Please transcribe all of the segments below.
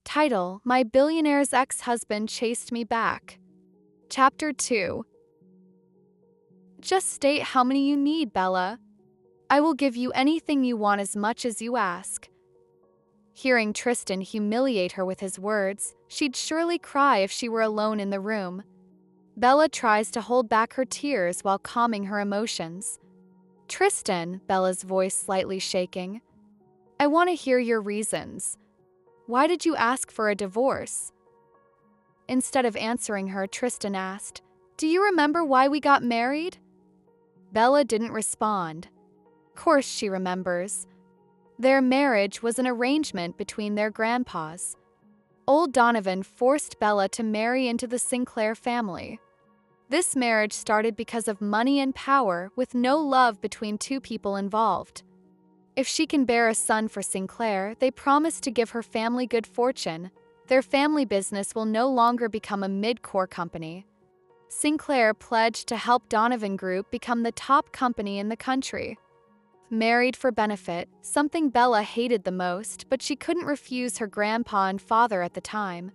Title: My Billionaire's Ex-Husband Chased Me Back. Chapter 2. Just state how many you need, Bella. I will give you anything you want as much as you ask. Hearing Tristan humiliate her with his words, she'd surely cry if she were alone in the room. Bella tries to hold back her tears while calming her emotions. Tristan, Bella's voice slightly shaking, I want to hear your reasons. Why did you ask for a divorce? Instead of answering her, Tristan asked, Do you remember why we got married? Bella didn't respond. Of course she remembers. Their marriage was an arrangement between their grandpas. Old Donovan forced Bella to marry into the Sinclair family. This marriage started because of money and power, with no love between two people involved. If she can bear a son for Sinclair, they promise to give her family good fortune. Their family business will no longer become a mid-core company. Sinclair pledged to help Donovan Group become the top company in the country. Married for benefit, something Bella hated the most, but she couldn't refuse her grandpa and father at the time.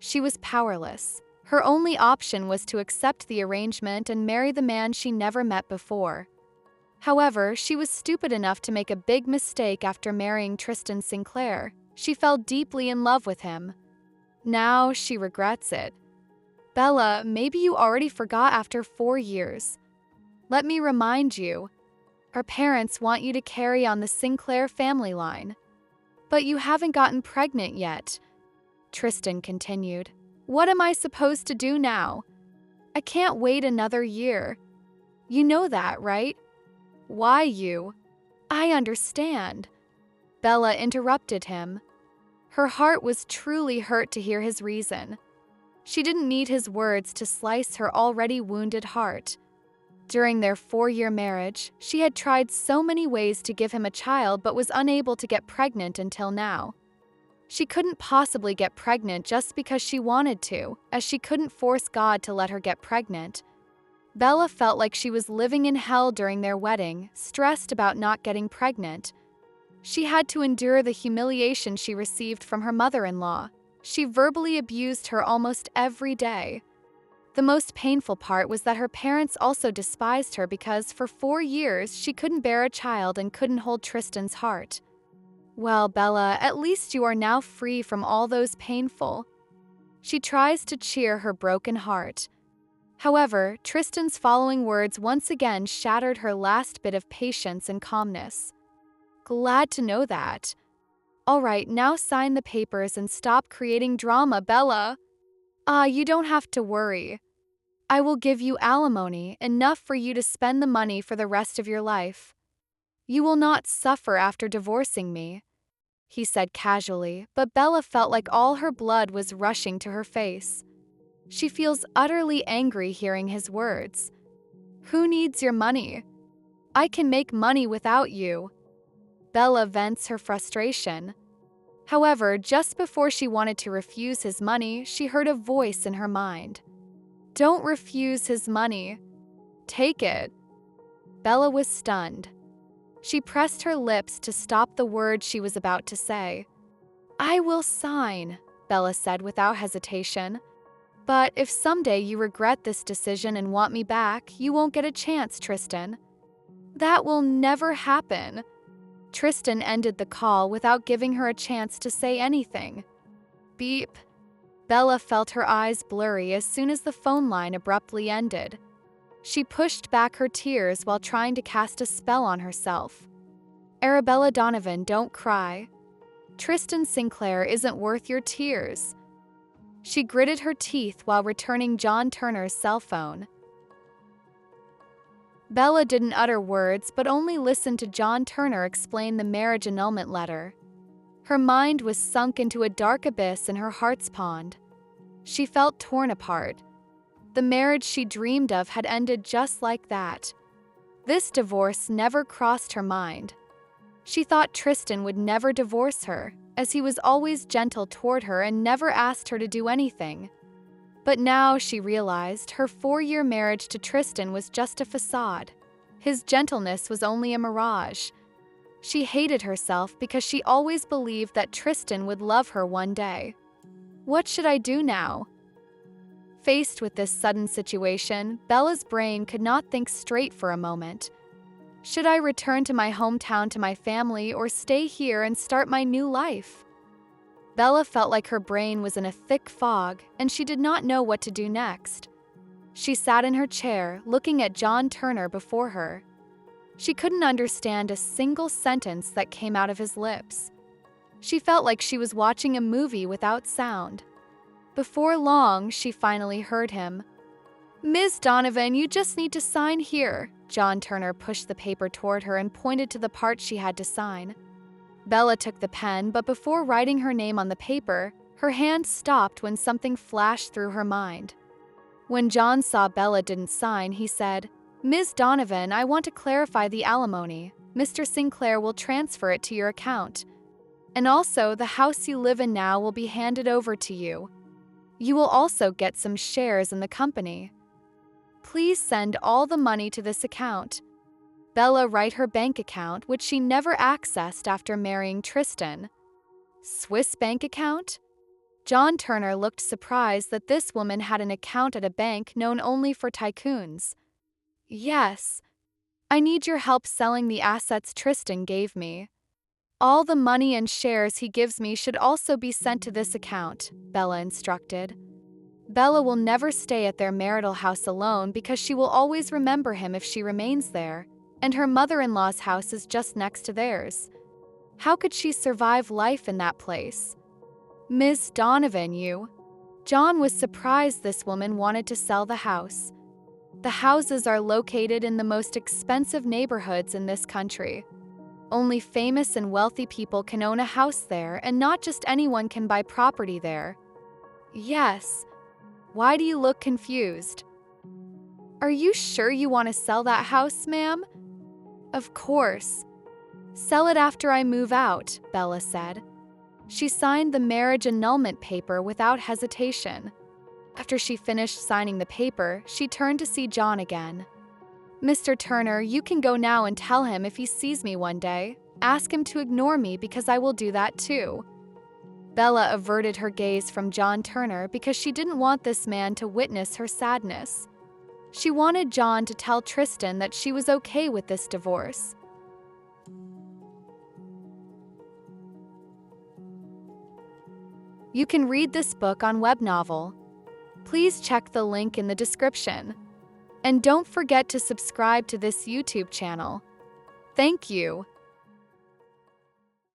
She was powerless. Her only option was to accept the arrangement and marry the man she never met before. However, she was stupid enough to make a big mistake after marrying Tristan Sinclair. She fell deeply in love with him. Now she regrets it. Bella, maybe you already forgot after 4 years. Let me remind you. Her parents want you to carry on the Sinclair family line. But you haven't gotten pregnant yet. Tristan continued. What am I supposed to do now? I can't wait another year. You know that, right? Why you? I understand. Bella interrupted him. Her heart was truly hurt to hear his reason. She didn't need his words to slice her already wounded heart. During their 4-year marriage, she had tried so many ways to give him a child but was unable to get pregnant until now. She couldn't possibly get pregnant just because she wanted to, as she couldn't force God to let her get pregnant. Bella felt like she was living in hell during their wedding, stressed about not getting pregnant. She had to endure the humiliation she received from her mother-in-law. She verbally abused her almost every day. The most painful part was that her parents also despised her because for 4 years she couldn't bear a child and couldn't hold Tristan's heart. Well, Bella, at least you are now free from all those painful. She tries to cheer her broken heart. However, Tristan's following words once again shattered her last bit of patience and calmness. Glad to know that. All right, now sign the papers and stop creating drama, Bella. You don't have to worry. I will give you alimony, enough for you to spend the money for the rest of your life. You will not suffer after divorcing me, he said casually, but Bella felt like all her blood was rushing to her face. She feels utterly angry hearing his words. Who needs your money? I can make money without you. Bella vents her frustration. However, just before she wanted to refuse his money, she heard a voice in her mind. Don't refuse his money. Take it. Bella was stunned. She pressed her lips to stop the words she was about to say. I will sign, Bella said without hesitation. But if someday you regret this decision and want me back, you won't get a chance, Tristan. That will never happen. Tristan ended the call without giving her a chance to say anything. Beep. Bella felt her eyes blurry as soon as the phone line abruptly ended. She pushed back her tears while trying to cast a spell on herself. Arabella Donovan, don't cry. Tristan Sinclair isn't worth your tears. She gritted her teeth while returning John Turner's cell phone. Bella didn't utter words but only listened to John Turner explain the marriage annulment letter. Her mind was sunk into a dark abyss in her heart's pond. She felt torn apart. The marriage she dreamed of had ended just like that. This divorce never crossed her mind. She thought Tristan would never divorce her, as he was always gentle toward her and never asked her to do anything. But now she realized her 4-year marriage to Tristan was just a facade. His gentleness was only a mirage. She hated herself because she always believed that Tristan would love her one day. What should I do now? Faced with this sudden situation, Bella's brain could not think straight for a moment. Should I return to my hometown to my family or stay here and start my new life? Bella felt like her brain was in a thick fog and she did not know what to do next. She sat in her chair, looking at John Turner before her. She couldn't understand a single sentence that came out of his lips. She felt like she was watching a movie without sound. Before long, she finally heard him. "Ms. Donovan, you just need to sign here." John Turner pushed the paper toward her and pointed to the part she had to sign. Bella took the pen, but before writing her name on the paper, her hand stopped when something flashed through her mind. When John saw Bella didn't sign, he said, "Ms. Donovan, I want to clarify the alimony. Mr. Sinclair will transfer it to your account. And also, the house you live in now will be handed over to you. You will also get some shares in the company. Please send all the money to this account." Bella write her bank account, which she never accessed after marrying Tristan. Swiss bank account? John Turner looked surprised that this woman had an account at a bank known only for tycoons. "Yes. I need your help selling the assets Tristan gave me. All the money and shares he gives me should also be sent to this account," Bella instructed. Bella will never stay at their marital house alone because she will always remember him if she remains there, and her mother-in-law's house is just next to theirs. How could she survive life in that place? "Miss Donovan, you..." John was surprised this woman wanted to sell the house. The houses are located in the most expensive neighborhoods in this country. Only famous and wealthy people can own a house there, and not just anyone can buy property there. "Yes. Why do you look confused?" "Are you sure you want to sell that house, ma'am?" "Of course. Sell it after I move out," Bella said. She signed the marriage annulment paper without hesitation. After she finished signing the paper, she turned to see John again. "Mr. Turner, you can go now and tell him if he sees me one day. Ask him to ignore me because I will do that too." Bella averted her gaze from John Turner because she didn't want this man to witness her sadness. She wanted John to tell Tristan that she was okay with this divorce. You can read this book on Webnovel. Please check the link in the description. And don't forget to subscribe to this YouTube channel. Thank you.